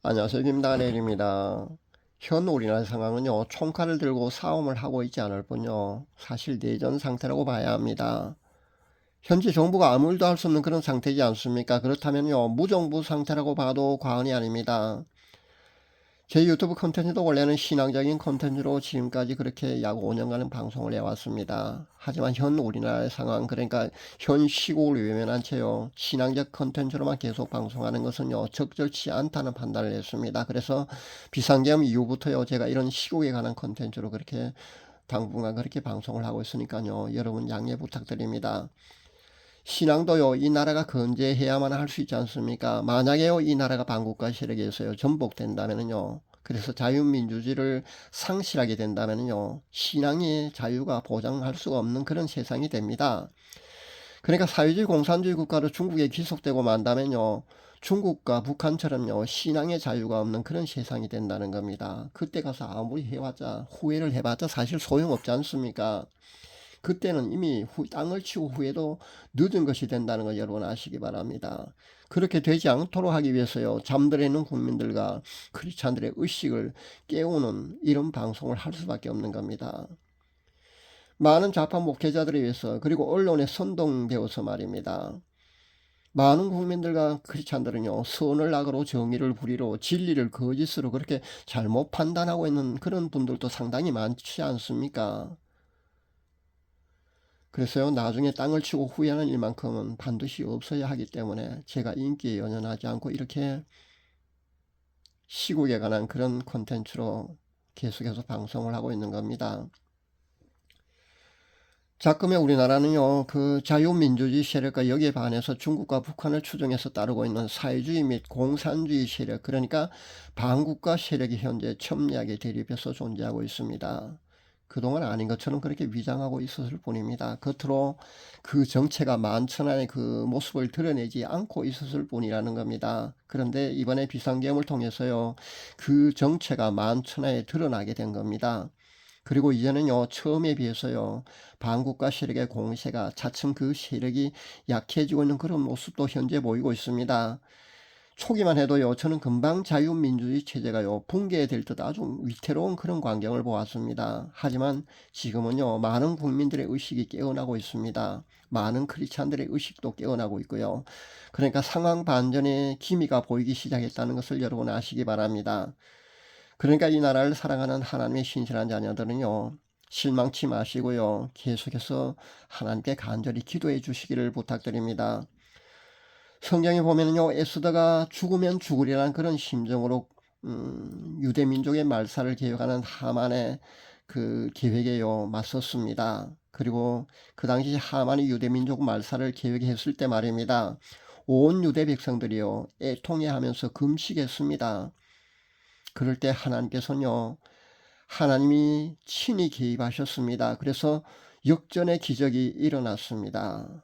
안녕하세요. 김다니엘입니다. 현 우리나라 상황은요, 총칼을 들고 싸움을 하고 있지 않을 뿐요, 사실 내전 상태라고 봐야 합니다. 현재 정부가 아무 일도 할 수 없는 그런 상태이지 않습니까? 그렇다면요, 무정부 상태라고 봐도 과언이 아닙니다. 제 유튜브 컨텐츠도 원래는 신앙적인 컨텐츠로 지금까지 그렇게 약 5년간은 방송을 해왔습니다. 하지만 현 우리나라의 상황, 그러니까 현 시국을 외면한 채요, 신앙적 컨텐츠로만 계속 방송하는 것은요, 적절치 않다는 판단을 했습니다. 그래서 비상계엄 이후부터요, 제가 이런 시국에 관한 컨텐츠로 그렇게 당분간 그렇게 방송을 하고 있으니까요, 여러분 양해 부탁드립니다. 신앙도요, 이 나라가 건재해야만 할 수 있지 않습니까? 만약에요, 이 나라가 반국가 세력에서요, 전복된다면요, 그래서 자유민주주의를 상실하게 된다면요, 신앙의 자유가 보장할 수가 없는 그런 세상이 됩니다. 그러니까 사회주의 공산주의 국가로 중국에 귀속되고 만다면요, 중국과 북한처럼요, 신앙의 자유가 없는 그런 세상이 된다는 겁니다. 그때 가서 아무리 해봤자, 후회를 해봤자 사실 소용없지 않습니까? 그때는 이미 땅을 치고 후회도 늦은 것이 된다는 걸 여러분 아시기 바랍니다. 그렇게 되지 않도록 하기 위해서요, 잠들어 있는 국민들과 크리스찬들의 의식을 깨우는 이런 방송을 할 수밖에 없는 겁니다. 많은 좌파 목회자들에 의해서, 그리고 언론에 선동되어서 말입니다, 많은 국민들과 크리스찬들은요, 선을 악으로 정의를 불의로 진리를 거짓으로 그렇게 잘못 판단하고 있는 그런 분들도 상당히 많지 않습니까? 그래서요, 나중에 땅을 치고 후회하는 일만큼은 반드시 없어야 하기 때문에 제가 인기에 연연하지 않고 이렇게 시국에 관한 그런 콘텐츠로 계속해서 방송을 하고 있는 겁니다. 자금의 우리나라는요, 그 자유민주주의 세력과 여기에 반해서 중국과 북한을 추종해서 따르고 있는 사회주의 및 공산주의 세력, 그러니까 반국가 세력이 현재 첨예하게 대립해서 존재하고 있습니다. 그동안 아닌 것처럼 그렇게 위장하고 있었을 뿐입니다. 겉으로 그 정체가 만천하의 그 모습을 드러내지 않고 있었을 뿐이라는 겁니다. 그런데 이번에 비상계엄을 통해서요, 그 정체가 만천하에 드러나게 된 겁니다. 그리고 이제는요, 처음에 비해서요, 반국가 세력의 공세가 차츰 그 세력이 약해지고 있는 그런 모습도 현재 보이고 있습니다. 초기만 해도요, 저는 금방 자유민주주의 체제가요, 붕괴될 듯 아주 위태로운 그런 광경을 보았습니다. 하지만 지금은요, 많은 국민들의 의식이 깨어나고 있습니다. 많은 크리스찬들의 의식도 깨어나고 있고요. 그러니까 상황 반전의 기미가 보이기 시작했다는 것을 여러분 아시기 바랍니다. 그러니까 이 나라를 사랑하는 하나님의 신실한 자녀들은요, 실망치 마시고요, 계속해서 하나님께 간절히 기도해 주시기를 부탁드립니다. 성경에 보면요, 에스더가 죽으면 죽으리라는 그런 심정으로 유대민족의 말살을 계획하는 하만의 그 계획에요, 맞섰습니다. 그리고 그 당시 하만이 유대민족 말살을 계획했을 때 말입니다, 온 유대 백성들이요, 애통해하면서 금식했습니다. 그럴 때 하나님께서는요, 하나님이 친히 개입하셨습니다. 그래서 역전의 기적이 일어났습니다.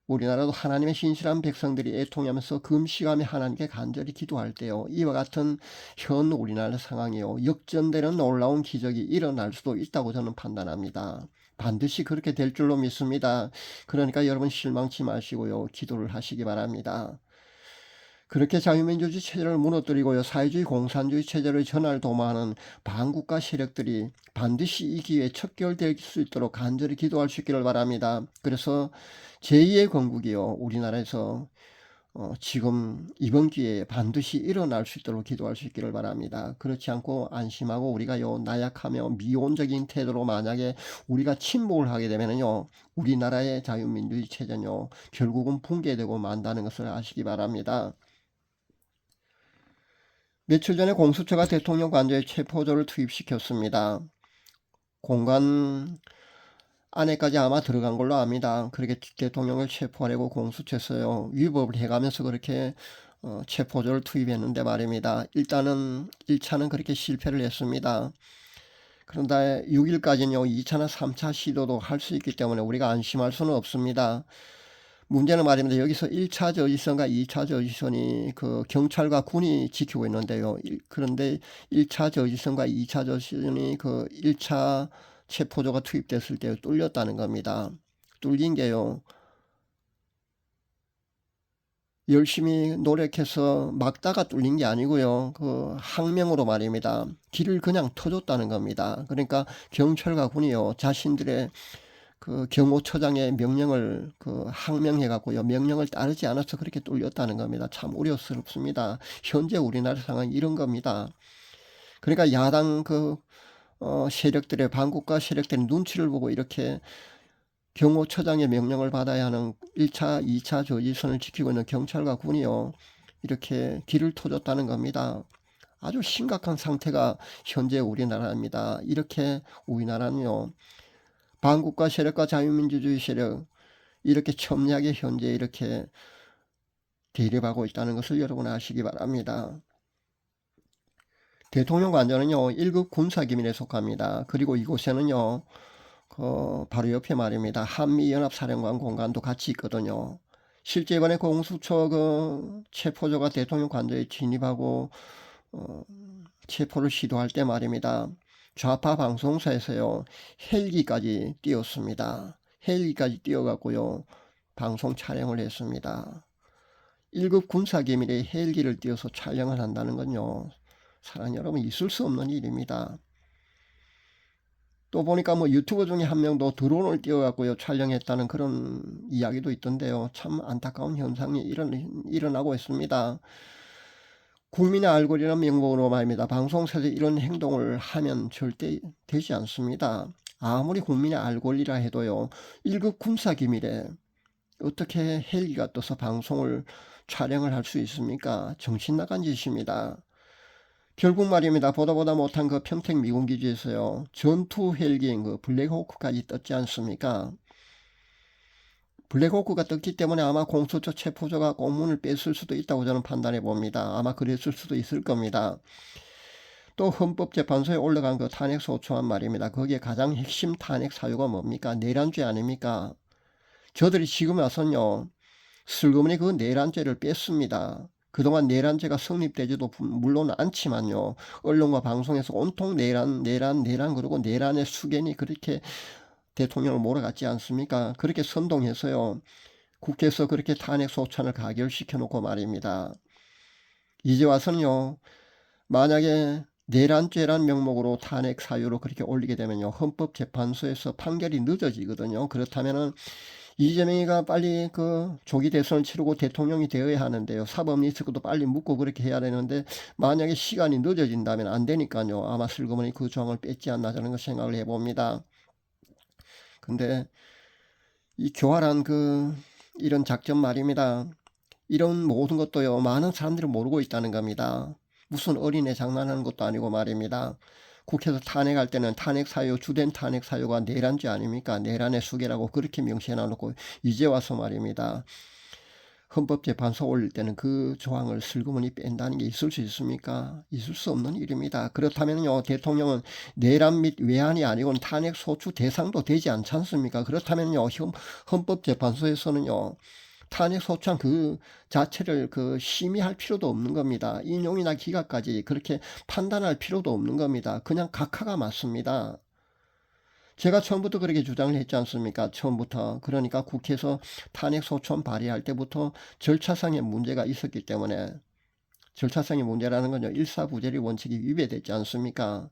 우리나라도 하나님의 신실한 백성들이 애통하면서 금식하며 하나님께 간절히 기도할 때요, 이와 같은 현 우리나라 상황이요, 역전되는 놀라운 기적이 일어날 수도 있다고 저는 판단합니다. 반드시 그렇게 될 줄로 믿습니다. 그러니까 여러분 실망치 마시고요, 기도를 하시기 바랍니다. 그렇게 자유민주주의 체제를 무너뜨리고요, 사회주의 공산주의 체제를 전환을 도모하는 반국가 세력들이 반드시 이 기회에 척결될 수 있도록 간절히 기도할 수 있기를 바랍니다. 그래서 제2의 건국이요, 우리나라에서 지금 이번 기회에 반드시 일어날 수 있도록 기도할 수 있기를 바랍니다. 그렇지 않고 안심하고 우리가요, 나약하며 미온적인 태도로 만약에 우리가 침묵을 하게 되면요, 우리나라의 자유민주주의 체제는요, 결국은 붕괴되고 만다는 것을 아시기 바랍니다. 며칠 전에 공수처가 대통령 관저에 체포조를 투입시켰습니다. 공간 안에까지 아마 들어간 걸로 압니다. 그렇게 대통령을 체포하려고 공수처에서요, 위법을 해가면서 그렇게 체포조를 투입했는데 말입니다, 일단은 1차는 그렇게 실패를 했습니다. 그런데 6일까지는요, 2차나 3차 시도도 할 수 있기 때문에 우리가 안심할 수는 없습니다. 문제는 말입니다, 여기서 1차 저지선과 2차 저지선이 그 경찰과 군이 지키고 있는데요, 그런데 1차 저지선과 2차 저지선이 그 1차 체포조가 투입됐을 때 뚫렸다는 겁니다. 뚫린 게요, 열심히 노력해서 막다가 뚫린 게 아니고요. 그 항명으로 말입니다. 길을 그냥 터줬다는 겁니다. 그러니까 경찰과 군이요, 자신들의 그 경호처장의 명령을 그 항명해 갖고요, 명령을 따르지 않아서 그렇게 뚫렸다는 겁니다. 참 우려스럽습니다. 현재 우리나라 상황이 이런 겁니다. 그러니까 야당 세력들의, 반국가 세력들의 눈치를 보고 이렇게 경호처장의 명령을 받아야 하는 1차, 2차 저지선을 지키고 있는 경찰과 군이요, 이렇게 길을 터줬다는 겁니다. 아주 심각한 상태가 현재 우리나라입니다. 이렇게 우리나라는요, 반국가 세력과 자유민주주의 세력, 이렇게 첨예하게 현재 이렇게 대립하고 있다는 것을 여러분 아시기 바랍니다. 대통령 관저는요, 1급 군사기밀에 속합니다. 그리고 이곳에는요, 바로 옆에 말입니다, 한미연합사령관 공간도 같이 있거든요. 실제 이번에 공수처 체포조가 대통령 관저에 진입하고 체포를 시도할 때 말입니다, 좌파 방송사에서요, 헬기까지 띄웠습니다. 헬기까지 띄워갖고요, 방송 촬영을 했습니다. 1급 군사기밀에 헬기를 띄워서 촬영을 한다는 건요, 사랑하는 여러분, 있을 수 없는 일입니다. 또 보니까 뭐 유튜버 중에 한 명도 드론을 띄워갖고요, 촬영했다는 그런 이야기도 있던데요. 참 안타까운 현상이 일어나고 있습니다. 국민의 알고리즘 명목으로 말입니다, 방송사에서 이런 행동을 하면 절대 되지 않습니다. 아무리 국민의 알고리라 해도요, 1급 군사기밀에 어떻게 헬기가 떠서 방송을 촬영을 할 수 있습니까? 정신 나간 짓입니다. 결국 말입니다, 보다 못한 그 평택 미군기지에서요, 전투 헬기인 그 블랙호크까지 떴지 않습니까? 블랙호크가 떴기 때문에 아마 공수처 체포조가 공문을 뺐을 수도 있다고 저는 판단해 봅니다. 아마 그랬을 수도 있을 겁니다. 또 헌법재판소에 올라간 그 탄핵소추안 말입니다. 거기에 가장 핵심 탄핵 사유가 뭡니까? 내란죄 아닙니까? 저들이 지금 와서는요, 슬그머니 그 내란죄를 뺐습니다. 그동안 내란죄가 성립되지도 물론 않지만요, 언론과 방송에서 온통 내란 그러고 내란의 수견이 그렇게 대통령을 몰아갔지 않습니까? 그렇게 선동해서요, 국회에서 그렇게 탄핵소추안을 가결시켜 놓고 말입니다, 이제 와서는요, 만약에 내란죄란 명목으로 탄핵 사유로 그렇게 올리게 되면요, 헌법재판소에서 판결이 늦어지거든요. 그렇다면은 이재명이가 빨리 그 조기 대선을 치르고 대통령이 되어야 하는데요, 사법리스크도 빨리 묻고 그렇게 해야 되는데, 만약에 시간이 늦어진다면 안 되니까요, 아마 슬그머니 그 조항을 뺐지 않나 저는 그 생각을 해봅니다. 근데 이 교활한 이런 작전 말입니다, 이런 모든 것도요, 많은 사람들이 모르고 있다는 겁니다. 무슨 어린애 장난하는 것도 아니고 말입니다. 국회에서 탄핵할 때는 탄핵 사유, 주된 탄핵 사유가 내란죄 아닙니까? 내란의 수괴라고 그렇게 명시해놔놓고 이제 와서 말입니다, 헌법재판소 올릴 때는 그 조항을 슬그머니 뺀다는 게 있을 수 있습니까? 있을 수 없는 일입니다. 그렇다면요, 대통령은 내란 및 외환이 아니고는 탄핵 소추 대상도 되지 않지 않습니까? 그렇다면요, 헌법재판소에서는요, 탄핵 소추안 그 자체를 심의할 필요도 없는 겁니다. 인용이나 기각까지 그렇게 판단할 필요도 없는 겁니다. 그냥 각하가 맞습니다. 제가 처음부터 그렇게 주장을 했지 않습니까? 처음부터. 그러니까 국회에서 탄핵소추안 발의할 때부터 절차상의 문제가 있었기 때문에, 절차상의 문제라는 건요, 일사부재리 원칙이 위배됐지 않습니까?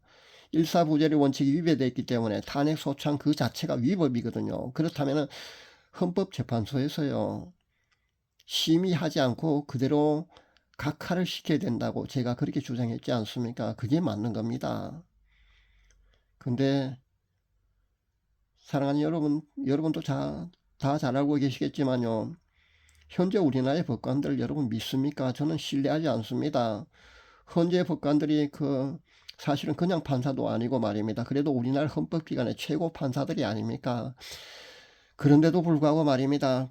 일사부재리 원칙이 위배됐기 때문에 탄핵소추안 그 자체가 위법이거든요. 그렇다면 헌법재판소에서요, 심의하지 않고 그대로 각하를 시켜야 된다고 제가 그렇게 주장했지 않습니까? 그게 맞는 겁니다. 근데 사랑하는 여러분도 다 잘 알고 계시겠지만요, 현재 우리나라의 법관들 여러분 믿습니까? 저는 신뢰하지 않습니다. 현재 법관들이 사실은 그냥 판사도 아니고 말입니다, 그래도 우리나라 헌법기관의 최고 판사들이 아닙니까? 그런데도 불구하고 말입니다,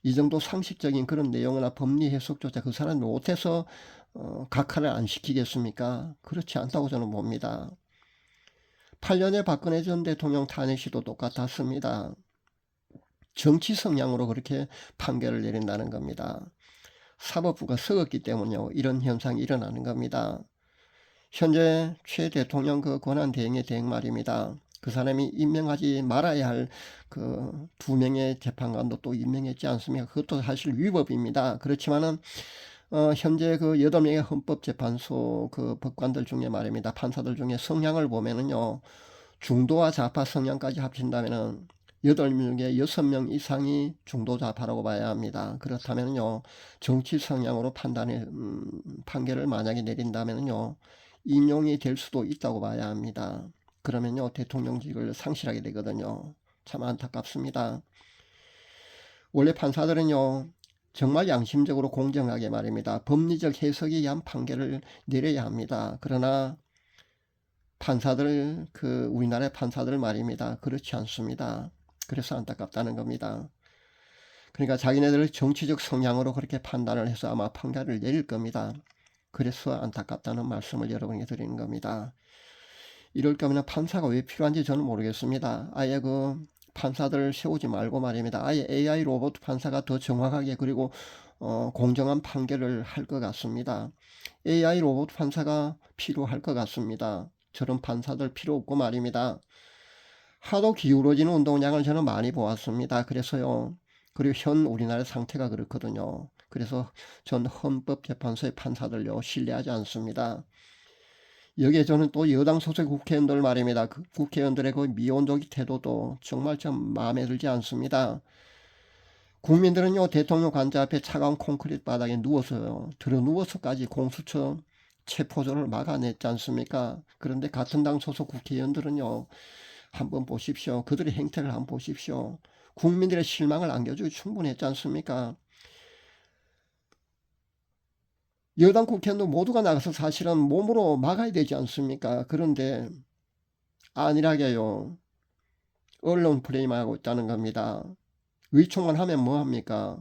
이 정도 상식적인 그런 내용이나 법리 해석조차 그 사람이 못해서 각하를 안 시키겠습니까? 그렇지 않다고 저는 봅니다. 8년의 박근혜 전 대통령 탄핵 시도 똑같았습니다. 정치 성향으로 그렇게 판결을 내린다는 겁니다. 사법부가 썩었기 때문에 이런 현상이 일어나는 겁니다. 현재 최 대통령 권한 대행의 대행 말입니다, 그 사람이 임명하지 말아야 할 그 2명의 재판관도 또 임명했지 않습니까? 그것도 사실 위법입니다. 그렇지만은 현재 그 8명의 헌법재판소 그 법관들 중에 말입니다. 판사들 중에 성향을 보면은요. 중도와 좌파 성향까지 합친다면은 8명 중에 6명 이상이 중도 좌파라고 봐야 합니다. 그렇다면요. 정치 성향으로 판결을 만약에 내린다면요. 인용이 될 수도 있다고 봐야 합니다. 그러면요. 대통령직을 상실하게 되거든요. 참 안타깝습니다. 원래 판사들은요. 정말 양심적으로 공정하게 말입니다. 법리적 해석에 의한 판결을 내려야 합니다. 그러나 판사들, 우리나라의 판사들 말입니다. 그렇지 않습니다. 그래서 안타깝다는 겁니다. 그러니까 자기네들 정치적 성향으로 그렇게 판단을 해서 아마 판결을 내릴 겁니다. 그래서 안타깝다는 말씀을 여러분에게 드리는 겁니다. 이럴 거면 판사가 왜 필요한지 저는 모르겠습니다. 아예 그 판사들을 세우지 말고 말입니다. 아예 AI 로봇 판사가 더 정확하게 그리고 공정한 판결을 할 것 같습니다. AI 로봇 판사가 필요할 것 같습니다. 저런 판사들 필요 없고 말입니다. 하도 기울어지는 운동량을 저는 많이 보았습니다. 그래서요. 그리고 현 우리나라 상태가 그렇거든요. 그래서 전 헌법재판소의 판사들요 신뢰하지 않습니다. 여기에 저는 또 여당 소속 국회의원들 말입니다. 그 국회의원들의 그 미온적인 태도도 정말 좀 마음에 들지 않습니다. 국민들은요 대통령 관저 앞에 차가운 콘크리트 바닥에 누워서요 들어 누워서까지 공수처 체포조를 막아냈지 않습니까? 그런데 같은 당 소속 국회의원들은요 한번 보십시오. 그들의 행태를 한번 보십시오. 국민들의 실망을 안겨주기 충분했지 않습니까? 여당 국회의원도 모두가 나가서 사실은 몸으로 막아야 되지 않습니까? 그런데 안일하게요. 언론 프레임하고 있다는 겁니다. 의총만 하면 뭐합니까?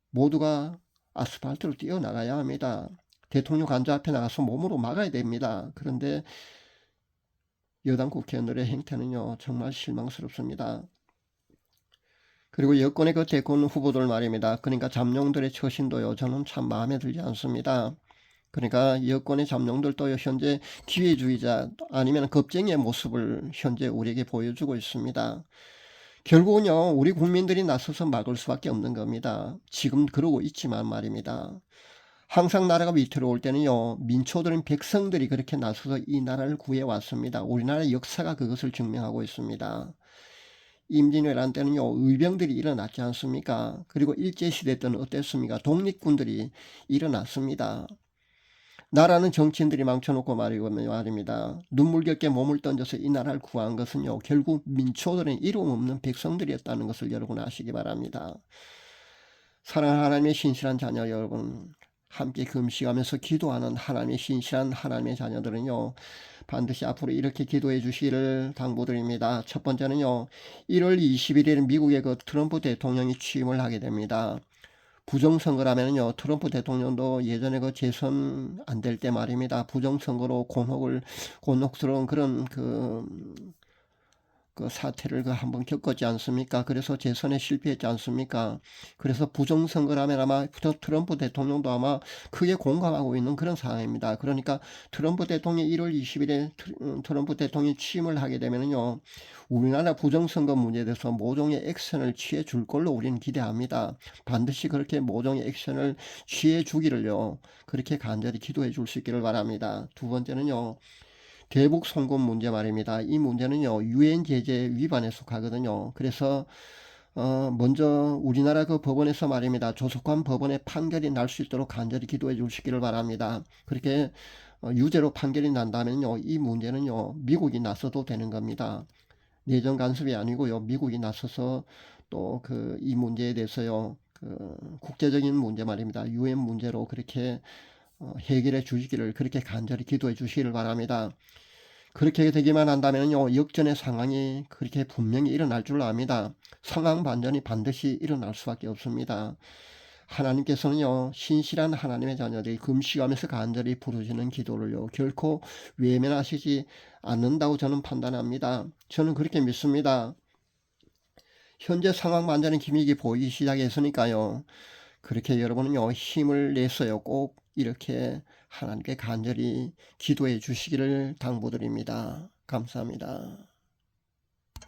모두가 아스팔트로 뛰어나가야 합니다. 대통령 관저 앞에 나가서 몸으로 막아야 됩니다. 그런데 여당 국회의원들의 행태는요 정말 실망스럽습니다. 그리고 여권의 그 대권 후보들 말입니다. 그러니까 잠룡들의 처신도요 저는 참 마음에 들지 않습니다. 그러니까 여권의 잠룡들도 현재 기회주의자 아니면 겁쟁이의 모습을 현재 우리에게 보여주고 있습니다. 결국은요 우리 국민들이 나서서 막을 수밖에 없는 겁니다. 지금 그러고 있지만 말입니다. 항상 나라가 위태로울 때는요 민초들은 백성들이 그렇게 나서서 이 나라를 구해왔습니다. 우리나라의 역사가 그것을 증명하고 있습니다. 임진왜란 때는요 의병들이 일어났지 않습니까? 그리고 일제시대 때는 어땠습니까? 독립군들이 일어났습니다. 나라는 정치인들이 망쳐놓고 말입니다. 눈물겹게 몸을 던져서 이 나라를 구한 것은요 결국 민초들은 이름 없는 백성들이었다는 것을 여러분 아시기 바랍니다. 사랑하는 하나님의 신실한 자녀 여러분, 함께 금식하면서 기도하는 하나님의 신실한 하나님의 자녀들은요 반드시 앞으로 이렇게 기도해 주시기를 당부드립니다. 첫 번째는요 1월 21일 미국의 그 트럼프 대통령이 취임을 하게 됩니다. 부정선거라면요 트럼프 대통령도 예전에 그 재선 안 될 때 말입니다. 부정선거로 곤혹스러운 그런 그 사태를 한번 겪었지 않습니까? 그래서 재선에 실패했지 않습니까? 그래서 부정선거라면 아마 트럼프 대통령도 아마 크게 공감하고 있는 그런 상황입니다. 그러니까 트럼프 대통령이 1월 20일에 트럼프 대통령이 취임을 하게 되면요 우리나라 부정선거 문제에 대해서 모종의 액션을 취해 줄 걸로 우리는 기대합니다. 반드시 그렇게 모종의 액션을 취해 주기를요 그렇게 간절히 기도해 줄 수 있기를 바랍니다. 두 번째는요 대북 송금 문제 말입니다. 이 문제는요 유엔 제재 위반에 속하거든요. 그래서 먼저 우리나라 그 법원에서 말입니다. 조속한 법원의 판결이 날 수 있도록 간절히 기도해 주시기를 바랍니다. 그렇게 유죄로 판결이 난다면요 이 문제는요 미국이 나서도 되는 겁니다. 내정 간섭이 아니고요 미국이 나서서 또 이 문제에 대해서요 국제적인 문제 말입니다. 유엔 문제로 그렇게 해결해 주시기를 그렇게 간절히 기도해 주시기를 바랍니다. 그렇게 되기만 한다면요 역전의 상황이 그렇게 분명히 일어날 줄 압니다. 상황 반전이 반드시 일어날 수밖에 없습니다. 하나님께서는요 신실한 하나님의 자녀들이 금식하면서 간절히 부르시는 기도를요 결코 외면하시지 않는다고 저는 판단합니다. 저는 그렇게 믿습니다. 현재 상황 반전의 기믹이 보이기 시작했으니까요 그렇게 여러분은요 힘을 내서요 꼭 이렇게 하나님께 간절히 기도해 주시기를 당부드립니다. 감사합니다.